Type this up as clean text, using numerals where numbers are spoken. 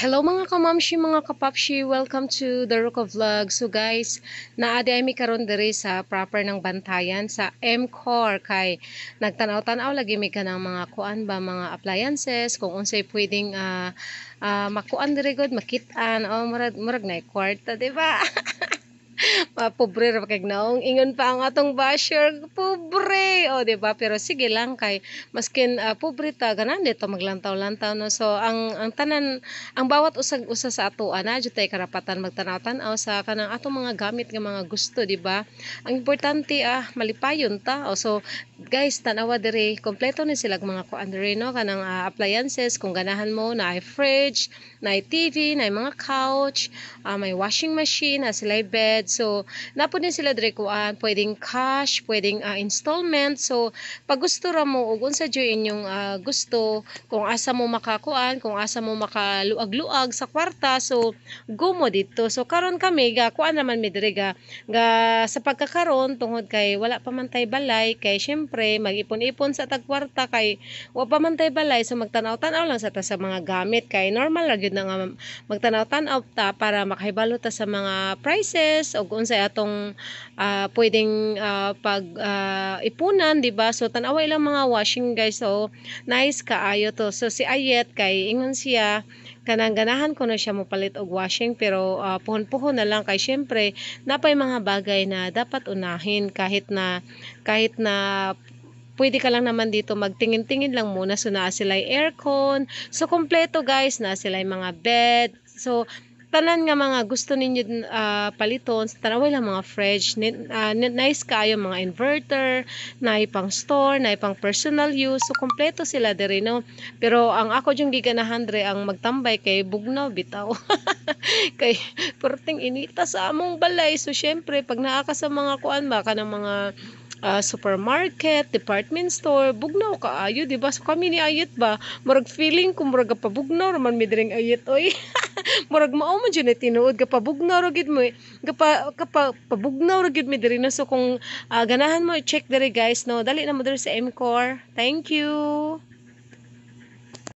Hello mga kamamshi, mga kapapshi, welcome to the Ruko Vlog. So guys, naadi ay mi karon diri sa proper ng Bantayan sa M-Core kay nagtanaw-tanaw lagi mi kanang mga kuan ba mga appliances kung unsay pwedeng makuan diri gud makit-an murag na kwarta, di ba? Pobre ra kay naong ingon pa ang atong basher, pobre. O di ba? Pero sige lang kay maskin pobre ta ganan dito maglantaw-lantaw no. So ang tanan ang bawat usag-usa sa ato ana jud tay karapatan magtanaw-tanaw sa kanang atong mga gamit nga mga gusto, di ba? Ang importante malipayon ta. O so guys, tanawa diri kompleto ni sila mga kuan diri no kanang appliances kung ganahan mo na ay fridge, na ay TV, na ay mga couch, may washing machine, na sila bed. So, napo din sila dire kuan, pwedeng cash, pwedeng installment. So, pag gusto ra mo ug unsa jud inyong gusto, kung asa mo makakuan, kung asa mo makaluag-luag sa kwarta, so go mo dito. So, karon kami ga kuan naman mi dire ga sa pagkakaron tungod kay wala pa man tay balay kay syempre mag-ipon-ipon sa tag kwarta kay wa pa man tay balay so magtanaw-tanaw lang sa ta sa mga gamit kay normal ra gyud na nga magtanaw-tanaw ta para makahibalo ta sa mga prices ug unsay atong pwedeng pag ipunan, di ba? So tan-awa ilang mga washing guys. So nice kaayo to. So si Ayet kay ingon siya kanang ganahan ko na siya mopalit og washing pero puhon-puhon na lang kay syempre napay mga bagay na dapat unahin kahit na pwede ka lang naman dito magtingin-tingin lang muna. So naa sila aircon, so kompleto guys, na sila mga bed. So tanan nga mga gusto ninyo paliton sa tanaway lang mga fridge nice kayo mga inverter na pang store na pang personal use. So kompleto sila diri no. Pero ang ako yung giganahan diri ang magtambay kay bugnaw bitaw. Kay perting inita sa among balay. So syempre pag naa ka sa mga kuan ba kanang mga supermarket, department store, bugnaw kaayo, di ba? So kami ni Ayet ba, murag feeling ko murag pabugnaw raman mi diring Ayet oy. Murag mao man jud tinuod ka pabugnaw ra gid mo. Pabugnaw ra gid mi diri na. So kung ganahan mo i-check diri guys no, dali na mo diri sa M-Core. Thank you.